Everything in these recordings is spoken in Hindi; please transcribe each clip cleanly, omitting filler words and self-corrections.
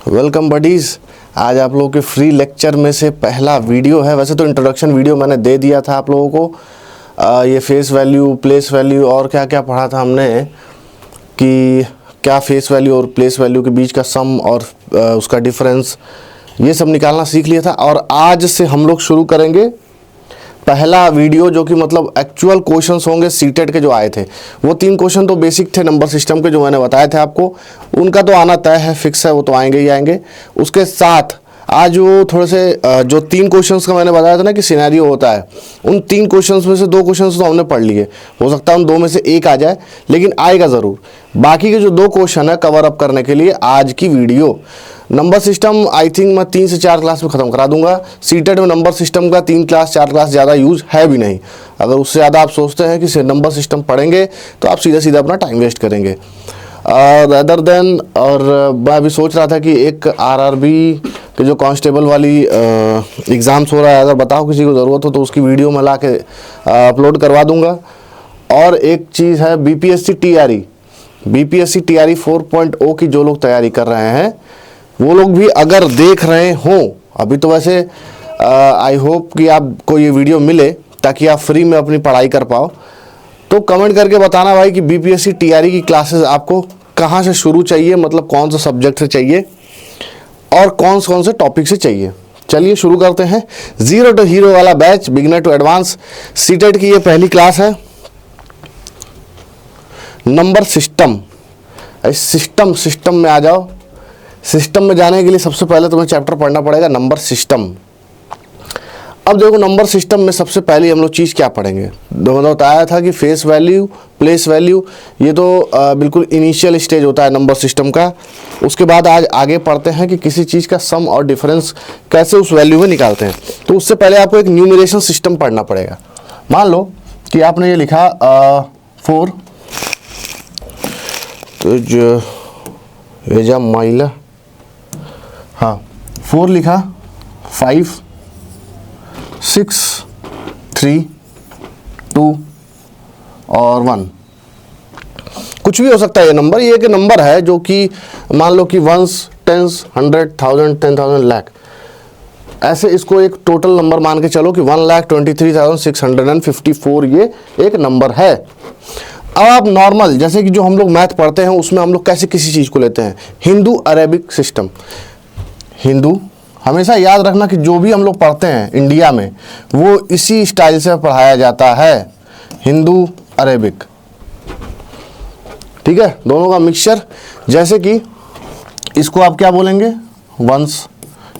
Welcome buddies. आज आप लोगों के फ्री लेक्चर में से पहला वीडियो है। वैसे तो इंट्रोडक्शन वीडियो मैंने दे दिया था आप लोगों को। ये फेस वैल्यू, प्लेस वैल्यू और क्या क्या पढ़ा था हमने कि क्या फेस वैल्यू और प्लेस वैल्यू के बीच का सम और उसका डिफरेंस, ये सब निकालना सीख लिया था। और आज से हम लोग शुरू करेंगे पहला वीडियो जो कि मतलब एक्चुअल क्वेश्चंस होंगे सीटेट के जो आए थे। वो 3 क्वेश्चन तो बेसिक थे नंबर सिस्टम के, जो मैंने बताए थे आपको, उनका तो आना तय है, फिक्स है, वो तो आएंगे ही आएंगे। उसके साथ आज वो थोड़े से जो 3 क्वेश्चंस का मैंने बताया था ना कि सिनेरियो होता है, उन 3 क्वेश्चंस में से 2 क्वेश्चंस तो हमने पढ़ लिए। हो सकता है उन 2 में से एक आ जाए, लेकिन आएगा ज़रूर। बाकी के जो 2 क्वेश्चन है कवर अप करने के लिए आज की video. Number system I think मैं 3 से 4 क्लास में ख़त्म करा दूंगा। सीटेट में नंबर सिस्टम का 3 क्लास 4 क्लास ज़्यादा यूज़ है भी नहीं। अगर उससे ज़्यादा आप सोचते हैं कि नंबर सिस्टम पढ़ेंगे तो आप सीधा सीधा अपना टाइम वेस्ट करेंगे अदर देन। और मैं अभी सोच रहा था कि एक आरआरबी के जो कांस्टेबल वाली एग्ज़ाम्स हो रहा है, अगर बताओ किसी को ज़रूरत हो तो उसकी वीडियो मैं ला के अपलोड करवा दूंगा। और एक चीज़ है बीपीएससी टीआरई 4.0 की जो लोग तैयारी कर रहे हैं, वो लोग भी अगर देख रहे हों, अभी तो वैसे आई होप कि आपको ये वीडियो मिले ताकि आप फ्री में अपनी पढ़ाई कर पाओ। तो कमेंट करके बताना भाई कि बीपीएससी टीआरई की क्लासेस आपको कहाँ से शुरू चाहिए, मतलब कौन सा सब्जेक्ट से चाहिए और कौन से टॉपिक से चाहिए। चलिए शुरू करते हैं। जीरो टू हीरो वाला batch, beginner to advance CTET की ये पहली क्लास है। नंबर सिस्टम, सिस्टम में आ जाओ। सिस्टम में जाने के लिए सबसे पहले तुम्हें चैप्टर पढ़ना पड़ेगा नंबर सिस्टम। अब देखो नंबर सिस्टम में सबसे पहले हम लोग चीज़ क्या पढ़ेंगे, मैंने बताया था कि फेस वैल्यू, प्लेस वैल्यू, ये तो बिल्कुल इनिशियल स्टेज होता है नंबर सिस्टम का। उसके बाद आज आगे पढ़ते हैं कि किसी चीज़ का सम और डिफरेंस कैसे उस वैल्यू में निकालते हैं। तो उससे पहले आपको एक न्यूमरेशन सिस्टम पढ़ना पड़ेगा। मान लो कि आपने ये लिखा 4 तो जो एजा माइला, हाँ 4 लिखा, 5 6 3 2 और 1, कुछ भी हो सकता है ये नंबर। ये एक नंबर है जो कि मान लो कि 1s 10s 100 1000 10,000 लाख, ऐसे इसको एक टोटल नंबर मान के चलो कि 1,23,654 ये एक नंबर है। अब आप नॉर्मल जैसे कि जो हम लोग मैथ पढ़ते हैं उसमें हम लोग कैसे किसी चीज़ को लेते हैं, हिंदू अरेबिक सिस्टम। हिंदू हमेशा याद रखना कि जो भी हम लोग पढ़ते हैं इंडिया में वो इसी स्टाइल से पढ़ाया जाता है, हिंदू अरेबिक, ठीक है, दोनों का मिक्सचर। जैसे कि इसको आप क्या बोलेंगे, वंस,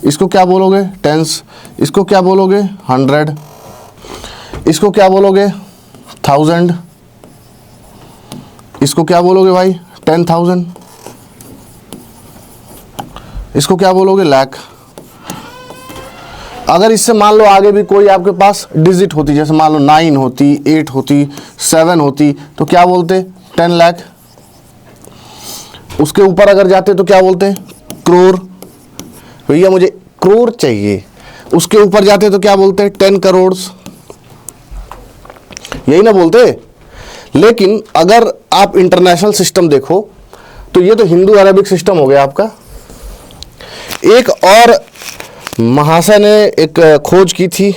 इसको क्या बोलोगे, टेंस, इसको क्या बोलोगे, 100, इसको क्या बोलोगे, 1000, इसको क्या बोलोगे भाई, 10,000, इसको क्या बोलोगे, लाख। अगर इससे मान लो आगे भी कोई आपके पास डिजिट होती, जैसे मान लो 9 होती, 8 होती, 7 होती, तो क्या बोलते, 10 लाख। उसके ऊपर अगर जाते तो क्या बोलते, करोड़, भैया मुझे करोड़ चाहिए। उसके ऊपर जाते तो क्या बोलते, 10 करोड़, यही ना बोलते। लेकिन अगर आप इंटरनेशनल सिस्टम देखो तो ये तो हिंदू अरेबिक सिस्टम हो गया आपका। एक और महाशय ने एक खोज की थी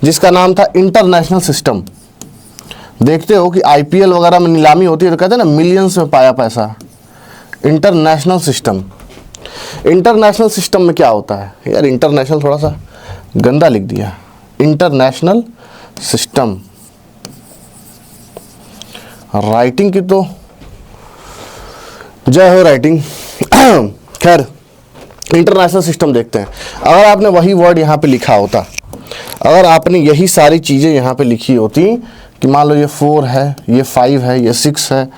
जिसका नाम था इंटरनेशनल सिस्टम। देखते हो कि आईपीएल वगैरह में नीलामी होती है तो कहते हैं ना मिलियंस में पाया पैसा। इंटरनेशनल सिस्टम, इंटरनेशनल सिस्टम में क्या होता है यार, इंटरनेशनल थोड़ा सा गंदा लिख दिया, इंटरनेशनल सिस्टम। राइटिंग की तो जय हो राइटिंग। खैर इंटरनेशनल सिस्टम देखते हैं। अगर आपने वही वर्ड यहाँ पे लिखा होता, अगर आपने यही सारी चीज़ें यहाँ पे लिखी होती कि मान लो ये 4 है, ये 5 है, ये 6 है,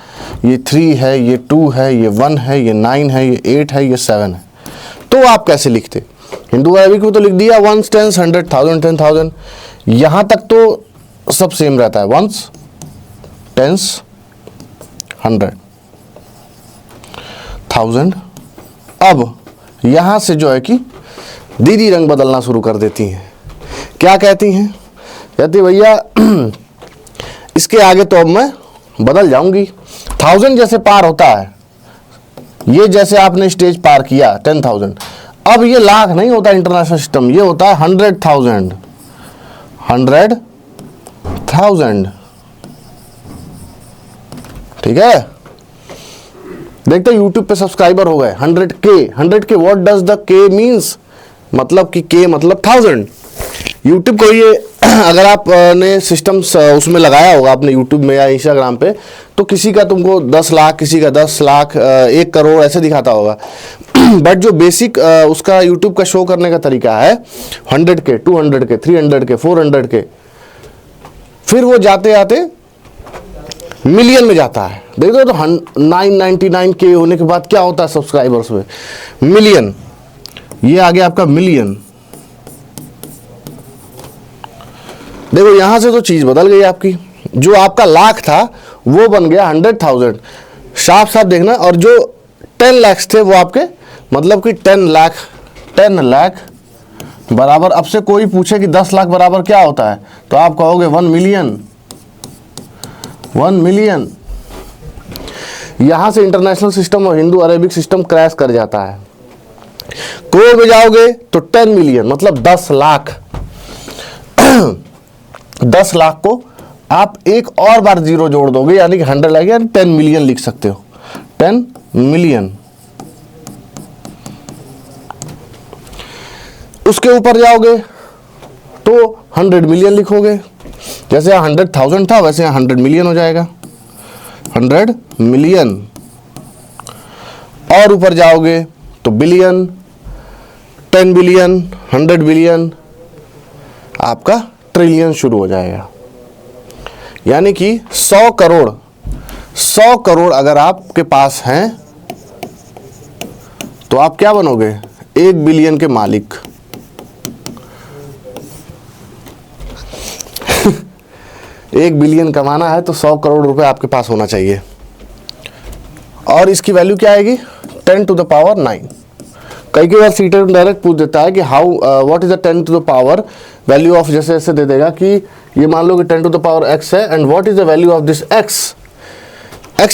ये 3 है, ये 2 है, ये 1 है, ये 9 है, ये 8 है, ये 7 है, तो आप कैसे लिखते। हिंदू अरबिक में तो लिख दिया 1s 10s 100 1000 10,000, यहाँ तक तो सब सेम रहता है, 1s 10s 100 1000। अब यहाँ से जो है कि दीदी रंग बदलना शुरू कर देती हैं। क्या कहती हैं, कहती भैया इसके आगे तो अब मैं बदल जाऊंगी। 1000 जैसे पार होता है ये जैसे आपने स्टेज पार किया 10,000, अब ये लाख नहीं होता इंटरनेशनल सिस्टम, ये होता है 100,000, 100,000। ठीक है, देखते यूट्यूब पे सब्सक्राइबर हो गए 100K। 100K, what does the K means, मतलब कि K मतलब 1000। यूट्यूब को ये अगर आपने सिस्टम उसमें लगाया होगा अपने यूट्यूब में या इंस्टाग्राम पे, तो किसी का तुमको 10 लाख, किसी का 10 लाख, 1 करोड़ ऐसे दिखाता होगा। बट जो बेसिक उसका यूट्यूब का शो करने का तरीका है 100K, 200K, 300K, 400K, फिर वो जाते जाते मिलियन में जाता है। देख दो तो 999K होने के बाद क्या होता है सब्सक्राइबर्स में, मिलियन। ये आ गया आपका मिलियन। देखो यहां से तो चीज बदल गई आपकी, जो आपका लाख था वो बन गया 100,000, साफ साफ देखना। और जो 10 लाख थे वो आपके, मतलब कि 10 लाख बराबर, अब से कोई पूछे कि 10 लाख बराबर क्या होता है तो आप कहोगे 1 मिलियन। 1 मिलियन। यहां से इंटरनेशनल सिस्टम और हिंदू अरेबिक सिस्टम क्रैश कर जाता है। करोड़ में जाओगे तो 10 मिलियन मतलब 10 लाख। 10 लाख को आप एक और बार जीरो जोड़ दोगे, यानी कि 100 लाख, यानी 10 मिलियन लिख सकते हो। 10 मिलियन। उसके ऊपर जाओगे तो 100 मिलियन लिखोगे। जैसे 100,000 था वैसे 100 मिलियन हो जाएगा, 100 मिलियन। और ऊपर जाओगे तो बिलियन, 10 बिलियन, 100 बिलियन, आपका ट्रिलियन शुरू हो जाएगा। यानी कि 100 करोड़ अगर आपके पास हैं तो आप क्या बनोगे, 1 बिलियन के मालिक। 1 बिलियन कमाना है तो 100 करोड़ रुपए आपके पास होना चाहिए। और इसकी वैल्यू क्या आएगी, 10 टू द पावर 9। कई बार सीटेट डायरेक्ट पूछ देता है कि how what is the 10 to the power value of, जैसे ऐसे दे देगा कि ये मान लो कि 10 टू द पावर x है, and what is the value of this x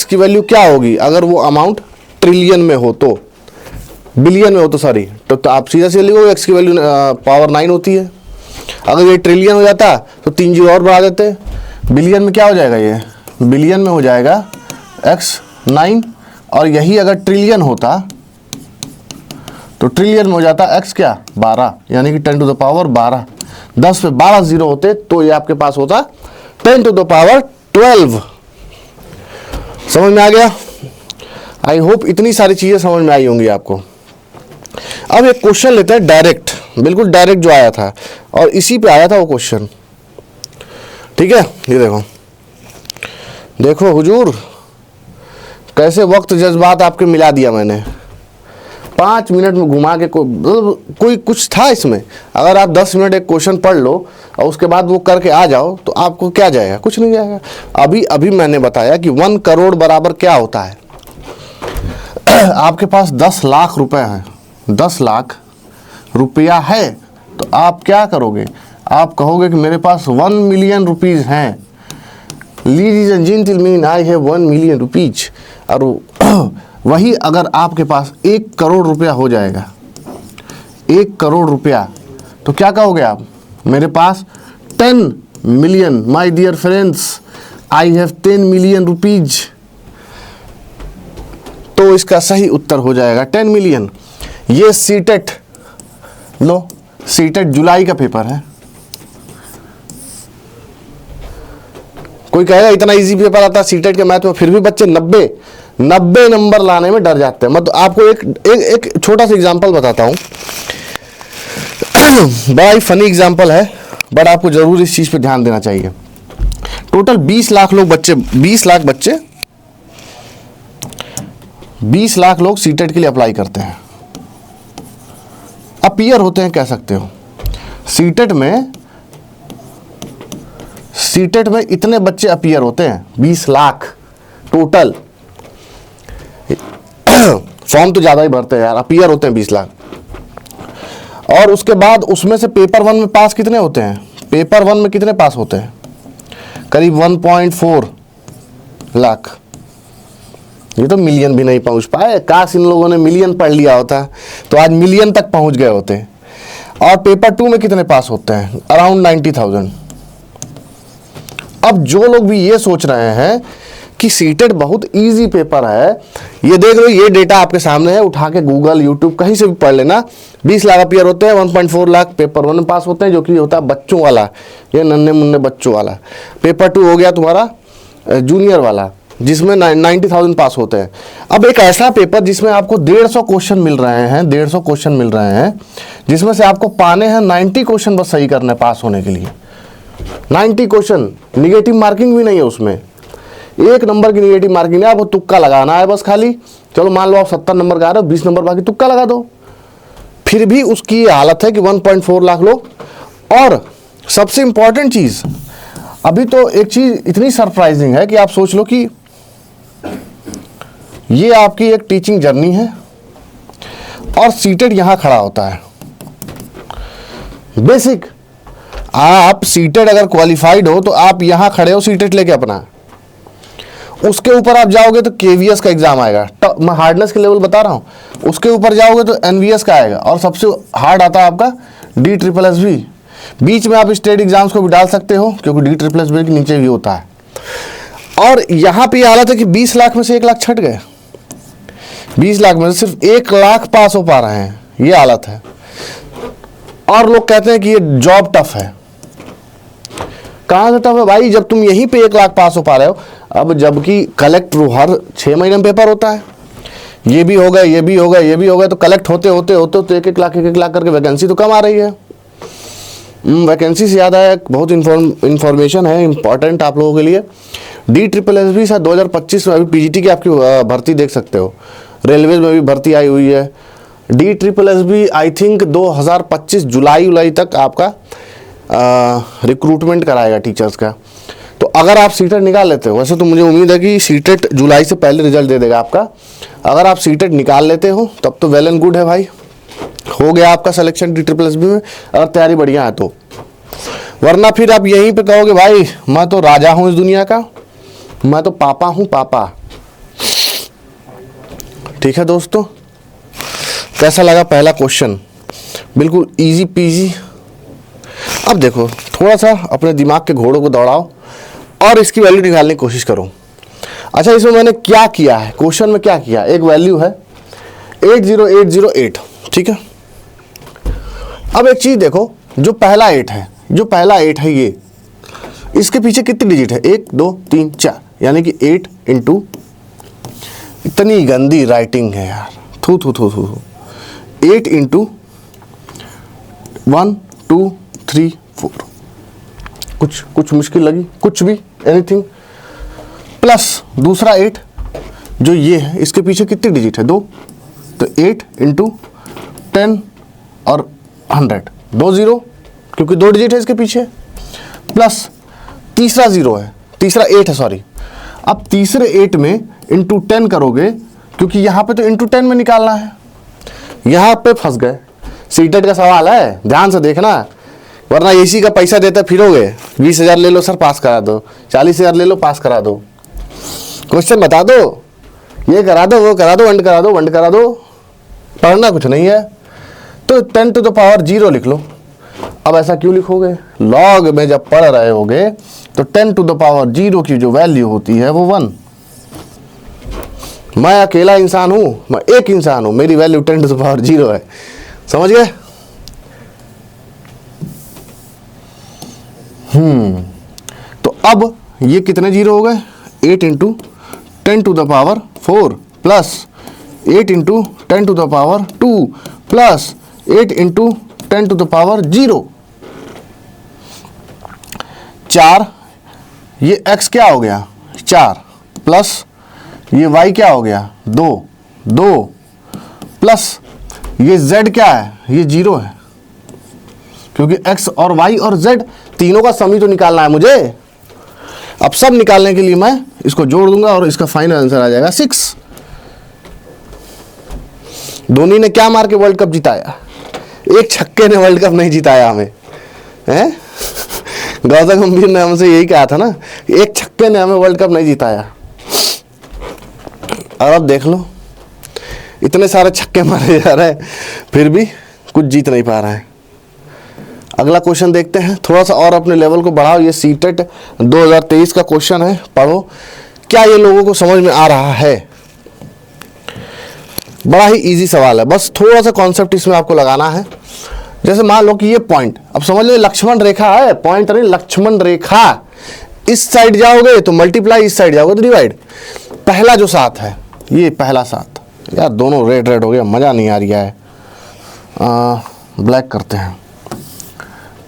की वैल्यू क्या होगी अगर वो अमाउंट ट्रिलियन में हो, तो बिलियन में हो तो सॉरी, तो आप सीधा सीधा लिखोगे x की वैल्यू पावर 9 होती है। अगर ये ट्रिलियन हो जाता तो 3 जीरो और बढ़ा देते, बिलियन में क्या हो जाएगा, ये बिलियन में हो जाएगा x 9, और यही अगर ट्रिलियन होता तो ट्रिलियन में हो जाता x क्या 12, यानी कि 10 टू द पावर 12। 10 पे 12 जीरो होते तो ये आपके पास होता 10 टू द पावर 12। समझ में आ गया? आई होप इतनी सारी चीजें समझ में आई होंगी आपको। अब एक क्वेश्चन लेते हैं डायरेक्ट, बिल्कुल डायरेक्ट जो आया था, और इसी पे आया था वो क्वेश्चन। ठीक है, ये देखो देखो हुजूर, कैसे वक्त जज्बात आपके मिला दिया मैंने। 5 मिनट में घुमा के कोई कुछ था इसमें। अगर आप 10 मिनट एक क्वेश्चन पढ़ लो और उसके बाद वो करके आ जाओ तो आपको क्या जाएगा, कुछ नहीं जाएगा। अभी मैंने बताया कि 1 करोड़ बराबर क्या होता है। आपके पास 10 लाख रुपए है, 10 लाख रुपया है, तो आप क्या करोगे, आप कहोगे कि मेरे पास 1 मिलियन रुपीज हैं। Ladies and gentlemen, I have 1 million rupees। और वही अगर आपके पास 1 करोड़ रुपया हो जाएगा, 1 करोड़ रुपया, तो क्या कहोगे आप, मेरे पास 10 million, my dear friends I have 10 million rupees. तो इसका सही उत्तर हो जाएगा 10 मिलियन। ये सीटेट लो, सीटेट जुलाई का पेपर है। कोई कहेगा इतना इजी पेपर आता है सीटेट के मैथ में, फिर भी बच्चे 90 नंबर लाने में डर जाते हैं। मतलब आपको एक छोटा सा एग्जांपल बताता हूं, बड़ा ही फनी एग्जांपल है, बट आपको जरूर इस चीज पे ध्यान देना चाहिए। टोटल 20 लाख लोग बच्चे, 20 लाख बच्चे, 20 लाख लोग सीटेट के लिए अप्लाई करते हैं, अपीयर होते हैं, कह सकते हो। सीटेट में इतने बच्चे अपीयर होते हैं, 20 लाख टोटल। फॉर्म तो ज्यादा ही भरते हैं यार, अपीयर होते हैं 20 लाख। और उसके बाद उसमें से पेपर 1 में पास कितने होते हैं, पेपर 1 में कितने पास होते हैं, करीब 1.4 लाख। ये तो मिलियन भी नहीं पहुंच पाए, काश इन लोगों ने मिलियन पढ़ लिया होता तो आज मिलियन तक पहुंच गए होते। और पेपर 2 में कितने पास होते हैं? अराउंड 90,000। अब जो लोग भी ये सोच रहे हैं कि सीटेट बहुत इजी पेपर है, ये देख लो, ये डेटा आपके सामने है, उठा के गूगल यूट्यूब कहीं से भी पढ़ लेना। 20 लाख अपियर होते हैं, 1.4 लाख पेपर 1 में पास होते हैं, जो कि होता है बच्चों वाला, ये नन्हे मुन्ने बच्चों वाला। पेपर 2 हो गया तुम्हारा जूनियर वाला, जिसमें 90,000 पास होते हैं। अब एक ऐसा पेपर जिसमें आपको 150 क्वेश्चन मिल रहे हैं, 150 क्वेश्चन मिल रहे हैं, जिसमें से आपको पाने हैं 90 क्वेश्चन बस सही करने पास होने के लिए। 90 क्वेश्चन, निगेटिव मार्किंग भी नहीं है उसमें, 1 नंबर की निगेटिव मार्किंग है। आपको तुक्का लगाना है बस खाली। चलो मान लो आप 70 नंबर का आ रहे हो, 20 नंबर बाकी तुक्का लगा दो। फिर भी उसकी हालत है कि 1.4 लाख लोग। और सबसे इंपॉर्टेंट चीज, अभी तो एक चीज इतनी सरप्राइजिंग है कि आप सोच लो कि ये आपकी एक टीचिंग जर्नी है और सीटेट यहां खड़ा होता है। बेसिक, आप सीटेट अगर क्वालिफाइड हो तो आप यहां खड़े हो सीटेट लेके अपना। उसके ऊपर आप जाओगे तो केवीएस का एग्जाम आएगा, मैं हार्डनेस के लेवल बता रहा हूं। उसके ऊपर जाओगे तो एनवीएस का आएगा, और सबसे हार्ड आता है आपका DSSB। बीच में आप स्टेट एग्जाम्स को भी डाल सकते हो, क्योंकि DSSB के नीचे भी होता है। और यहां पे हालत है कि 20 लाख में से 1 लाख छट गए। 20 लाख में से सिर्फ 1 लाख पास हो पा रहे हैं, ये हालत है। और लोग कहते हैं कि ये जॉब टफ है। कहां से टफ है भाई, जब तुम यहीं पे 1 लाख पास हो पा रहे हो। अब जबकि कलेक्ट हर 6 महीने में पेपर होता है, ये भी हो गए, ये भी हो गए, ये भी हो गए, तो कलेक्ट होते होते होते तो 1-1 लाख 1-1 लाख करके वैकेंसी तो कम आ रही है। वैकेंसी से ज़्यादा है, बहुत इंफॉर्मेशन है इंपॉर्टेंट आप लोगों के लिए। DSSB शायद 2025 में अभी पीजीटी की आपकी भर्ती देख सकते हो। रेलवे में भी भर्ती आई हुई है। DSSB आई थिंक 2025 जुलाई तक आपका रिक्रूटमेंट कराएगा टीचर्स का। तो अगर आप सीटेट निकाल लेते हो, वैसे तो मुझे उम्मीद है कि सीटेट जुलाई से पहले रिजल्ट दे देगा आपका। अगर आप सीटेट निकाल लेते हो तब तो वेल एंड गुड है भाई, हो गया आपका सिलेक्शन DSSB में, अगर तैयारी बढ़िया है तो। वरना फिर आप यहीं पे कहोगे भाई मैं तो राजा हूं इस दुनिया का, मैं तो पापा हूं पापा। ठीक है दोस्तों, कैसा लगा पहला क्वेश्चन? बिल्कुल इजी पीजी। अब देखो, थोड़ा सा अपने दिमाग के घोड़ों को दौड़ाओ और इसकी वैल्यू निकालने की कोशिश करो। अच्छा, इसमें मैंने क्या किया है, क्वेश्चन में क्या किया, एक वैल्यू है 80808, ठीक है। अब एक चीज देखो, जो पहला 8 है, जो पहला 8 है, ये इसके पीछे कितनी डिजिट है? 1 2 3 4, यानी कि 8 इंटू, इतनी गंदी राइटिंग है यार, थू थू थू थू। 8 इंटू 1 2 3 4, कुछ मुश्किल लगी? कुछ भी, एनीथिंग। प्लस दूसरा 8 जो ये है, इसके पीछे कितनी डिजिट है? 2, तो 8 इंटू 10 और 100, 2 0, क्योंकि 2 डिजिट है इसके पीछे। प्लस तीसरा 0 है, तीसरा 8 है सॉरी। अब तीसरे 8 में इंटू 10 करोगे, क्योंकि यहाँ पे तो इंटू 10 में निकालना है। यहाँ पे फंस गए, सीटेट का सवाल है, ध्यान से देखना, वरना इसी का पैसा देते फिरोगे। 20,000 ले लो सर पास करा दो, 40,000 ले लो पास करा दो, क्वेश्चन बता दो, ये करा दो, वो करा दो, वंड करा दो, वंड करा दो, पढ़ना कुछ नहीं है। तो 10 टू द पावर 0 लिख लो। अब ऐसा क्यों लिखोगे? लॉग में जब पढ़ रहे होगे तो 10 टू द पावर 0 की जो वैल्यू होती है वो 1। मैं अकेला इंसान हूं, मैं एक इंसान हूं, मेरी वैल्यू 10 टू द पावर 0 है। समझ गए? तो अब ये कितने 0 हो गए? 8 into 10 to the power 4 plus 8 into 10 to the power 2 plus 8 into 10 to the power 0। 4, ये x क्या हो गया? 4 प्लस ये y क्या हो गया? 2 2 प्लस ये z क्या है? ये 0 है, क्योंकि x और y और z तीनों का सम ही तो निकालना है मुझे। अब सब निकालने के लिए मैं इसको जोड़ दूंगा और इसका फाइनल आंसर आ जाएगा 6। धोनी ने क्या मार के वर्ल्ड कप जिताया? एक छक्के ने वर्ल्ड कप नहीं जिताया हमें, हैं? गौतम गंभीर ने हमसे यही कहा था ना, एक छक्के ने हमें वर्ल्ड कप नहीं जिताया। और अब देख लो, इतने सारे छक्के मारे जा रहे हैं फिर भी कुछ जीत नहीं पा रहे हैं। अगला क्वेश्चन देखते हैं, थोड़ा सा और अपने लेवल को बढ़ाओ। ये सीटेट 2023 का क्वेश्चन है, पढ़ो क्या ये लोगों को समझ में आ रहा है। बड़ा ही इजी सवाल है, बस थोड़ा सा कॉन्सेप्ट इसमें आपको लगाना है। जैसे मान लो कि ये पॉइंट, अब समझ लो लक्ष्मण रेखा है, पॉइंट नहीं लक्ष्मण रेखा। इस साइड जाओगे तो मल्टीप्लाई, इस साइड जाओगे तो डिवाइड। पहला जो 7 है, ये पहला 7, यार दोनों रेड रेड हो गया, मज़ा नहीं आ रहा है, ब्लैक करते हैं।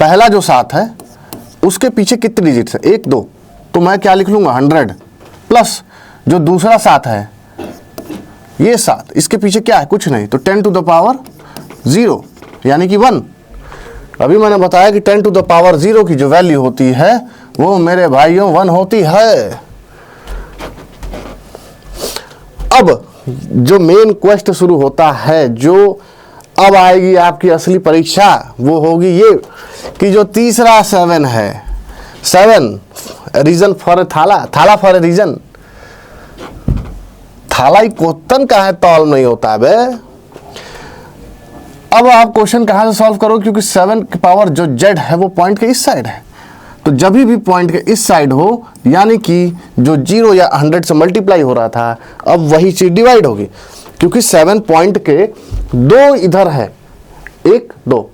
पहला जो 7 है उसके पीछे कितने डिजिट्स है, 1 2, तो मैं क्या लिख लूँगा 100 प्लस जो दूसरा 7 है ये 7, इसके पीछे क्या है, कुछ नहीं, तो 10 टू द पावर 0 यानी कि 1। अभी मैंने बताया कि 10 टू द पावर 0 की जो वैल्यू होती है वो मेरे भाइयों 1 होती है। अब जो मेन क्वेश्चन शुरू होता है, जो अब आएगी आपकी असली परीक्षा, वो होगी ये कि जो तीसरा 7 है, 7 रीजन फॉर थाला, थाला फॉर ए रीजन। थाला ही कोतन का है, तौल नहीं होता है बे। अब आप क्वेश्चन कहाँ से सॉल्व करो, क्योंकि 7 की पावर जो z है वो पॉइंट के इस साइड है, तो जब भी पॉइंट के इस साइड हो यानी कि जो 0 या 100 से मल्टीप्लाई हो रहा था अब वही चीज डिवाइड होगी, क्योंकि 7 पॉइंट के 2 इधर है, 1 2।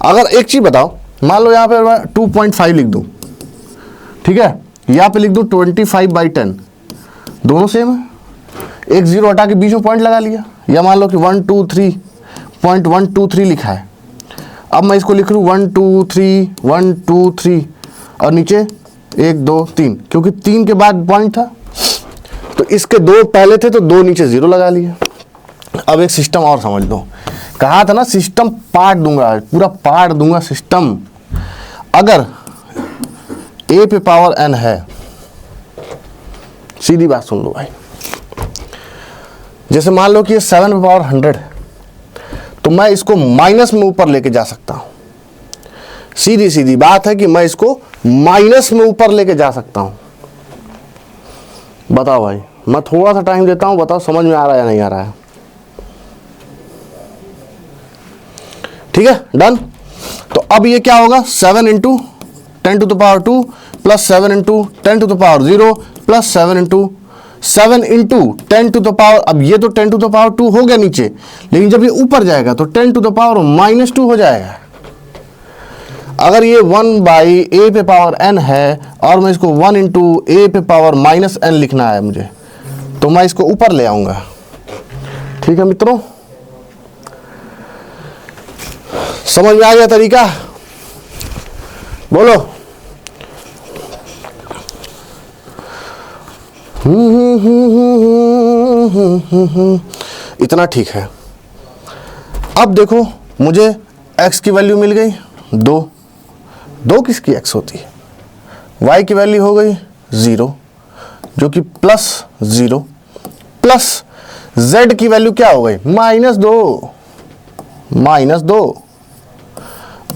अगर एक चीज बताओ, मान लो यहाँ पे मैं 2.5 लिख दूं, ठीक है, यहाँ पे लिख दूं 25/10, दोनों सेम है, एक 0 हटा के बीच में पॉइंट लगा लिया, या मान लो कि 123.123 लिखा है। अब मैं इसको लिख लूँ 1 2 3 1 2 3 और नीचे 1 2 3, क्योंकि 3 के बाद पॉइंट था, तो इसके 2 पहले थे तो 2 नीचे 0 लगा लिया। अब एक सिस्टम और समझ लो, कहा था ना सिस्टम पार्ट दूंगा, पूरा पार्ट दूंगा सिस्टम। अगर a पे पावर n है, सीधी बात सुन लो भाई, जैसे मान लो कि ये 7 पे पावर 100 है, तो मैं इसको माइनस में ऊपर लेके जा सकता हूं। सीधी सीधी बात है कि मैं इसको माइनस में ऊपर लेके जा सकता हूं। बताओ भाई, मैं थोड़ा सा टाइम देता हूं, बताओ समझ में आ रहा है या नहीं आ रहा है। ठीक है, डन। तो अब ये क्या होगा, 7 into 10 to the power 2 plus 7 into 10 to the power 0 plus 7 into 10 to the power, अब ये तो 10 टू द पावर 2 हो गया नीचे, लेकिन जब ये ऊपर जाएगा तो 10 टू द पावर -2 हो जाएगा। अगर ये 1/a पे पावर n है और मैं इसको 1 इंटू a पे पावर -n लिखना है मुझे, तो मैं इसको ऊपर ले आऊंगा। ठीक है मित्रों, समझ में आ गया तरीका, बोलो। इतना ठीक है। अब देखो मुझे x की वैल्यू मिल गई 2 किसकी x होती है, y की वैल्यू हो गई 0 जो कि +0 प्लस z की वैल्यू क्या हो गई -2।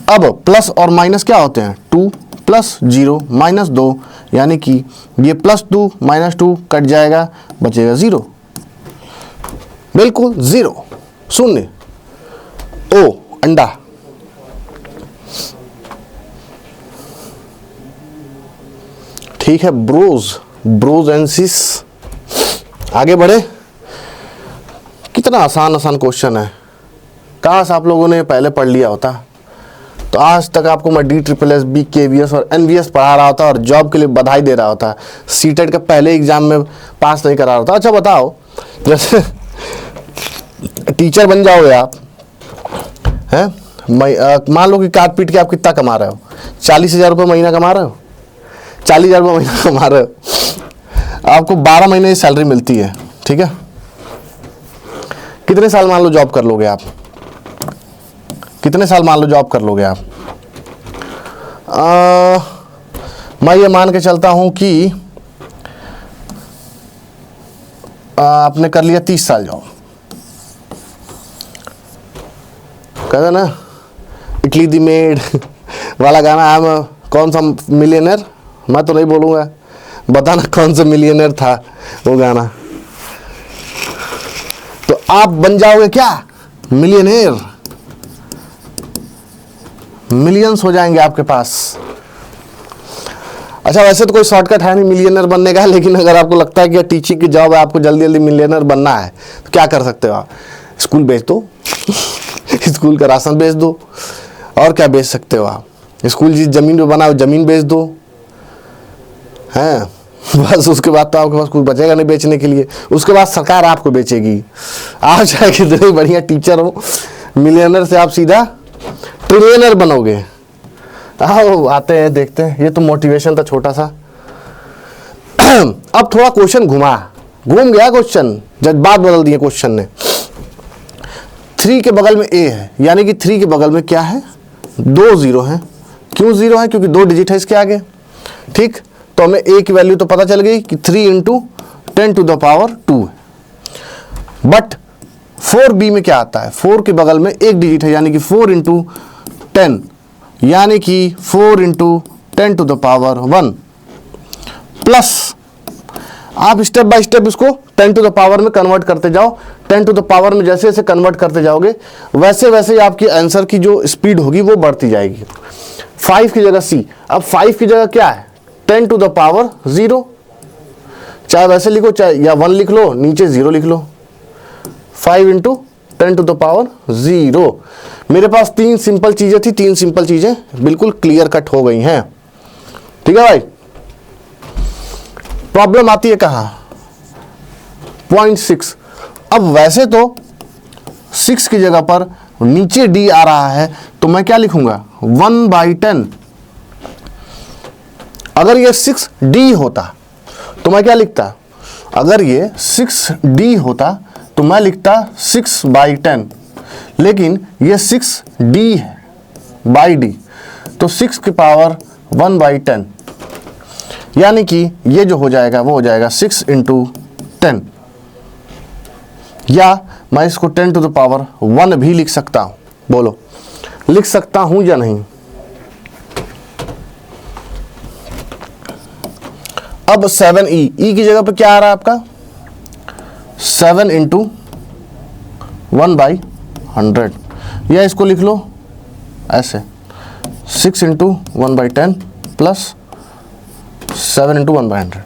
अब प्लस और माइनस क्या होते हैं, 2 + 0 -2, यानी कि ये +2 -2 कट जाएगा, बचेगा 0, बिल्कुल 0 शून्य। ओ अंडा, ठीक है ब्रोजेंसिस। आगे बढ़े, कितना आसान क्वेश्चन है, काश आप लोगों ने पहले पढ़ लिया होता तो आज तक आपको मैं DSSS, BKVS और NVS पढ़ा रहा होता और जॉब के लिए बधाई दे रहा होता, सीटेट का पहले एग्जाम में पास नहीं करा रहा होता। अच्छा बताओ, जैसे टीचर बन जाओगे आप हैं, मान लो कि काट पीट के आप कितना कमा रहे हो, 40,000 रुपये महीना कमा रहे हो, 40,000 रुपये महीना कमा रहे हो, आपको 12 महीने की सैलरी मिलती है, ठीक है, कितने साल मान लो जॉब कर लोगे आप, कितने साल मान लो जॉब कर लोगे आप। मैं ये मान के चलता हूं कि आपने कर लिया 30 साल जॉब, कहते ना इटली दी मेड वाला गाना, हम कौन सा मिलियनर, मैं तो नहीं बोलूँगा, बताना कौन सा मिलियनर था वो गाना। आप बन जाओगे क्या, मिलियनेयर, मिलियंस हो जाएंगे आपके पास। अच्छा वैसे तो कोई शॉर्टकट है नहीं मिलियनर बनने का, लेकिन अगर आपको लगता है कि टीचिंग की जॉब है, आपको जल्दी जल्दी मिलियनर बनना है, तो क्या कर सकते हो आप, स्कूल बेच दो स्कूल का राशन बेच दो, और क्या बेच सकते हो आप, स्कूल जिस जमीन पे बना हो जमीन बेच दो, हैं बस। उसके बाद तो आपके पास कुछ बचेगा नहीं बेचने के लिए, उसके बाद सरकार आपको बेचेगी। आप चाहे कितने बढ़िया टीचर हो, मिलियनर से आप सीधा ट्रिलियनर बनोगे। आओ आते हैं देखते हैं, ये तो मोटिवेशन था छोटा सा। अब थोड़ा क्वेश्चन घूम गया क्वेश्चन, जब बात बदल दी है क्वेश्चन ने। 3 के बगल में ए है, यानी कि 3 के बगल में क्या है, 2 0 है। क्यों 0 है, क्योंकि 2 डिजिट है इसके आगे, ठीक। तो हमें ए की वैल्यू तो पता चल गई कि 3 × 10⁻²। बट 4b में क्या आता है, 4 के बगल में एक डिजिट है, यानी कि 4 × 10, यानी कि 4 × 10⁻1 प्लस, आप स्टेप बाय स्टेप इसको 10 टू द पावर में कन्वर्ट करते जाओ। 10 टू द पावर में जैसे जैसे कन्वर्ट करते जाओगे, वैसे वैसे आपकी आंसर की जो स्पीड होगी वो बढ़ती जाएगी। 5 की जगह सी, अब 5 की जगह क्या है, 10 टू द पावर 0, चाहे वैसे लिखो चाहे या 1 लिख लो, नीचे 0 लिख लो। 5 × 10 टू द पावर 0। मेरे पास 3 सिंपल चीजें थी, 3 सिंपल चीजें बिल्कुल क्लियर कट हो गई हैं, ठीक है भाई। प्रॉब्लम आती है कहां, 0.6। अब वैसे तो 6 की जगह पर नीचे d आ रहा है, तो मैं क्या लिखूंगा, 1/10। अगर ये 6d होता तो मैं क्या लिखता, अगर ये 6d होता तो मैं लिखता 6/10, लेकिन ये 6d है बाई d, तो 6 की पावर 1/10, यानी कि ये जो हो जाएगा वो हो जाएगा 6 × 10, या मैं इसको 10 टू द पावर 1 भी लिख सकता हूं। बोलो लिख सकता हूं या नहीं। अब 7e, e की जगह पे क्या आ रहा है आपका, 7 × 1/100, या इसको लिख लो ऐसे 6 × 1/10 प्लस 7 × 1/100,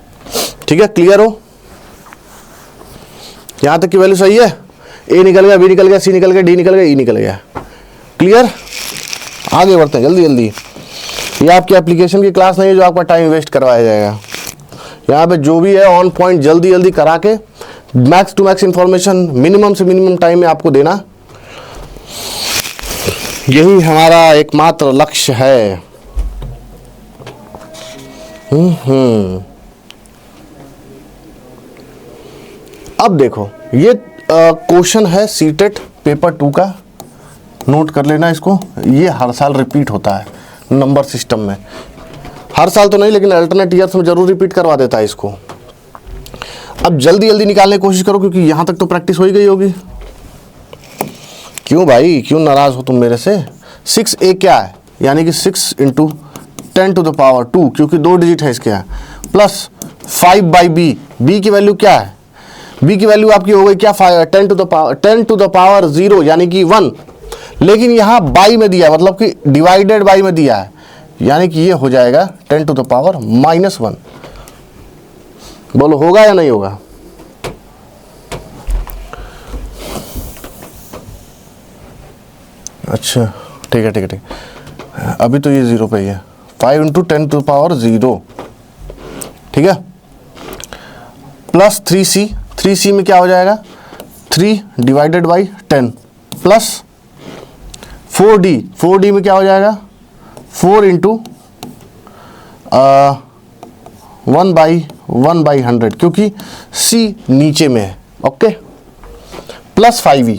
ठीक है। क्लियर हो, यहां तक की वैल्यू सही है। ए निकल गया, बी निकल गया, सी निकल गया, डी निकल गया, ई निकल गया। क्लियर, आगे बढ़ते हैं जल्दी जल्दी। ये आपकी एप्लीकेशन की क्लास नहीं है जो आपका टाइम वेस्ट करवाया जाएगा। यहाँ पे जो भी है ऑन पॉइंट जल्दी जल्दी करा के max to max information minimum से मिनिमम टाइम में आपको देना, यही हमारा एकमात्र लक्ष्य है। अब देखो ये क्वेश्चन है सीटेट पेपर 2 का, नोट कर लेना इसको। ये हर साल रिपीट होता है नंबर सिस्टम में, हर साल तो नहीं लेकिन अल्टरनेट ईयर्स में जरूर रिपीट करवा देता है इसको। अब जल्दी जल्दी निकालने की कोशिश करो, क्योंकि यहां तक तो प्रैक्टिस हो ही गई होगी। क्यों भाई, क्यों नाराज हो तुम मेरे से। 6a क्या है, यानी कि 6 × 10 टू द पावर 2, क्योंकि 2 डिजिट है इसके यहाँ, प्लस 5/b, b की वैल्यू क्या है, b की वैल्यू आपकी हो गई क्या, 10 टू द पावर 0, यानी कि 1, लेकिन यहाँ बाई में दिया, मतलब कि डिवाइडेड बाई में दिया है, यानी कि ये हो जाएगा 10 टू द पावर -1। बोलो होगा या नहीं होगा। अच्छा ठीक है ठीक है ठीक है, अभी तो ये 0 पे ही है। 5 × 10 टू द पावर 0, ठीक है, प्लस 3c, 3c में क्या हो जाएगा, 3 divided by 10 plus 4d, 4d में क्या हो जाएगा, 4 × 1/100, क्योंकि c नीचे में है, okay, plus 5e,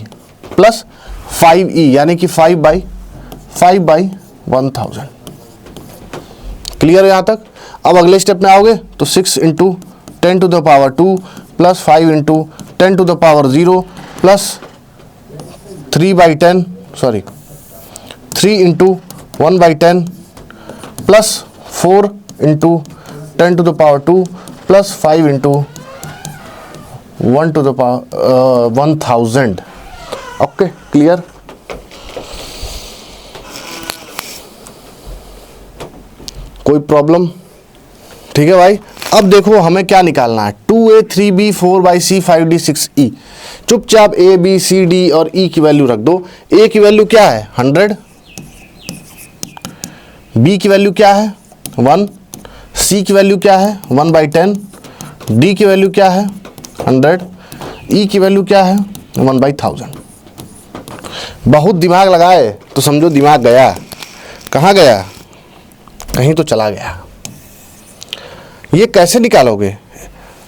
plus 5e, यानी कि 5/1000। क्लियर है यहाँ तक। अब अगले स्टेप में आओगे तो 6 × 10 to the power 2 plus 5 × 10 to the power 0 plus 3/10, sorry 3 × 1/10 plus 4 × 10 to the power 2 plus 5 × 1 to the power 1000। Okay, clear. कोई प्रॉब्लम? ठीक है भाई। अब देखो हमें क्या निकालना है, 2a 3b 4c 5d 6e। चुपचाप a b c d और e की वैल्यू रख दो। a की वैल्यू क्या है 100, b की वैल्यू क्या है 1, c की वैल्यू क्या है 1/10, d की वैल्यू क्या है 100, e की वैल्यू क्या है 1/1000। बहुत दिमाग लगाए तो समझो दिमाग गया। कहाँ गया? कहीं तो चला गया। ये कैसे निकालोगे?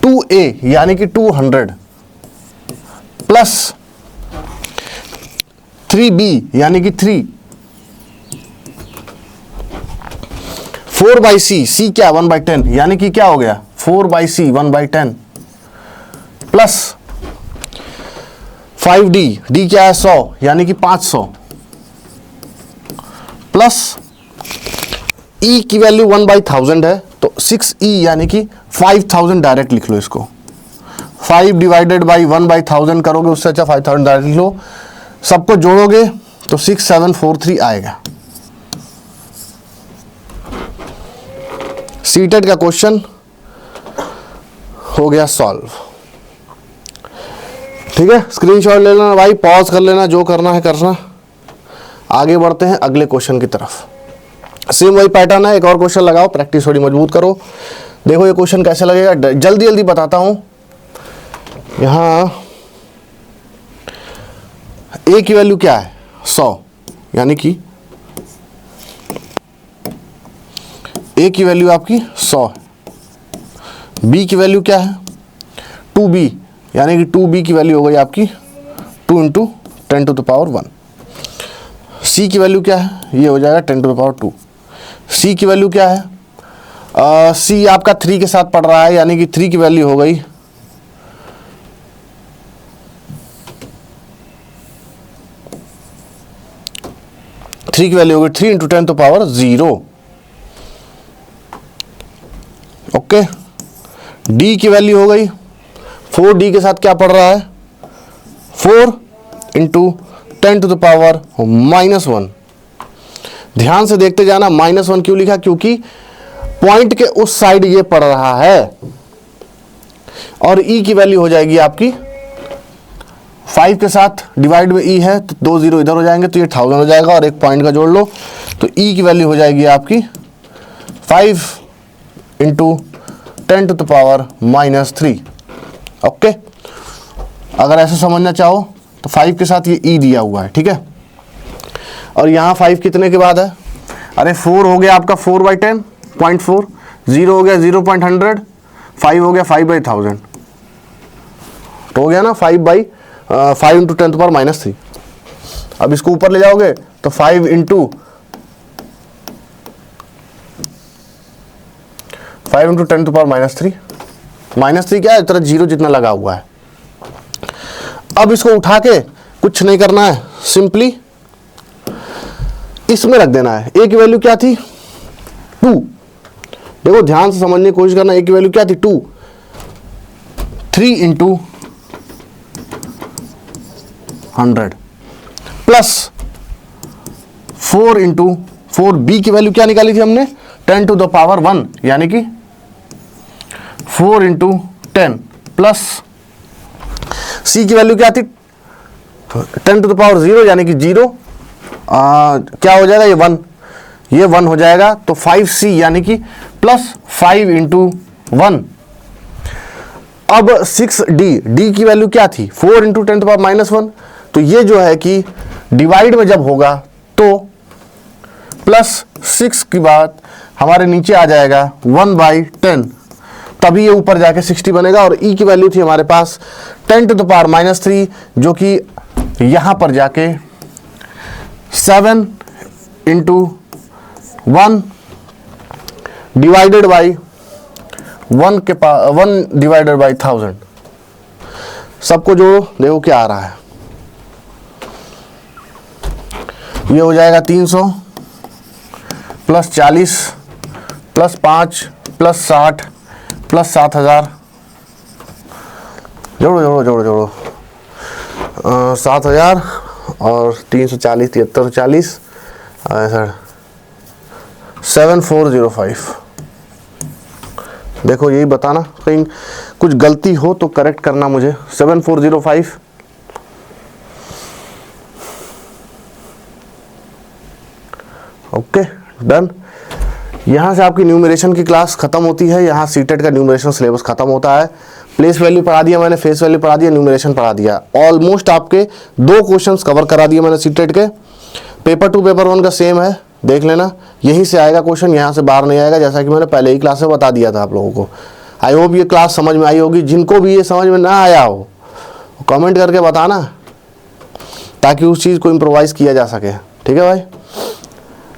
2a यानी कि 200 प्लस 3b यानी कि 3, 4/c, c क्या 1/10 यानी कि क्या हो गया 4/c 1/10 प्लस 5d, d क्या है 100 यानी कि 500 प्लस e की वैल्यू 1/1000 है तो 6e यानी कि 5000 डायरेक्ट लिख लो इसको। 5 डिवाइडेड बाई 1/1000 करोगे, उससे अच्छा 5000 डायरेक्ट लिख लो। सबको जोड़ोगे तो 6743 आएगा। सीटेट का क्वेश्चन हो गया सॉल्व। ठीक है, स्क्रीनशॉट ले लेना भाई, पॉज कर लेना, जो करना है करना। आगे बढ़ते हैं अगले क्वेश्चन की तरफ। सेम वही पैटर्न है, एक और क्वेश्चन लगाओ, प्रैक्टिस थोड़ी मजबूत करो। देखो ये क्वेश्चन कैसे लगेगा, जल्दी जल्दी बताता हूं। यहां a की वैल्यू क्या है 100 यानी कि a की वैल्यू आपकी 100 है। b की वैल्यू क्या है 2b यानी कि 2b की वैल्यू हो गई आपकी 2 × 10⁻1। c की वैल्यू क्या है, ये हो जाएगा 10⁻2। c की वैल्यू क्या है, c आपका 3 के साथ पढ़ रहा है यानी कि 3 की वैल्यू हो गई 3 × 10⁻0। ओके, d की वैल्यू हो गई 4d के साथ क्या पढ़ रहा है 4 × 10⁻⁻1। ध्यान से देखते जाना, -1 क्यों लिखा, क्योंकि पॉइंट के उस साइड ये पड़ रहा है। और e की वैल्यू हो जाएगी आपकी 5 के साथ डिवाइड में e है तो 2 0 इधर हो जाएंगे तो ये 1000 हो जाएगा और एक पॉइंट का जोड़ लो तो e की वैल्यू हो जाएगी आपकी 5 × 10⁻³ ओके। अगर ऐसे समझना चाहो तो 5 के साथ ये e दिया हुआ है, ठीक है। और यहाँ 5 कितने के बाद है, अरे 4 हो गया आपका 4/10 0.4, 0 हो गया 0.100, 5 हो गया 5/1000 तो हो गया ना 5 × 10⁻³ अब इसको ऊपर ले जाओगे तो 5 × -10⁻³ -3 क्या है, तरह 0 जितना लगा हुआ है। अब इसको उठा के कुछ नहीं करना है, सिंपली इसमें रख देना है। a की वैल्यू क्या थी 2, देखो ध्यान से समझने की कोशिश करना, a की वैल्यू क्या थी 2, 3 × 100 प्लस 4 × 4, b की वैल्यू क्या निकाली थी हमने 10⁻1 यानी कि 4 × 10 प्लस c की वैल्यू क्या थी 10⁻0 यानी कि 0, क्या हो जाएगा ये 1 हो जाएगा तो 5c यानी कि प्लस 5 × 1। अब 6d की वैल्यू क्या थी 4 × 10⁻1 तो ये जो है कि डिवाइड में जब होगा तो प्लस 6 के बाद हमारे नीचे आ जाएगा 1/10 तभी ये ऊपर जाके 60 बनेगा। और e की वैल्यू थी हमारे पास 10⁻³ जो कि यहां पर जाके 7 × 1 डिवाइडेड बाई 1/1000 सबको जोड़ो, देखो क्या आ रहा है। ये हो जाएगा 300 प्लस 40 प्लस 5 प्लस 60 प्लस 7000 जोड़ो जोड़ो जोड़ो जोड़ो 7,000 और 340 7340 सर 7405। देखो यही बताना, कहीं कुछ गलती हो तो करेक्ट करना मुझे। 7405। Okay done. यहाँ से आपकी न्यूमरेशन की क्लास खत्म होती है। यहाँ सीटेट का न्यूमरेशन सिलेबस खत्म होता है। प्लेस वैल्यू पढ़ा दिया मैंने, फेस वैल्यू पढ़ा दिया, न्यूमरेशन पढ़ा दिया। ऑलमोस्ट आपके 2 क्वेश्चंस कवर करा दिए मैंने सीटेट के। पेपर 2 पेपर 1 का सेम है, देख लेना। यहीं से आएगा क्वेश्चन, यहाँ से बाहर नहीं आएगा, जैसा कि मैंने पहले ही क्लास में बता दिया था आप लोगों को। आई होप ये क्लास समझ में आई होगी। जिनको भी ये समझ में ना आया हो कमेंट करके बताना, ताकि उस चीज़ को इम्प्रोवाइज़ किया जा सके। ठीक है भाई,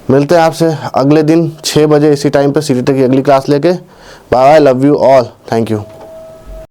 मिलते हैं आपसे अगले दिन 6 बजे इसी टाइम पे सीटेट की अगली क्लास लेके। Bye bye, love you all, thank you.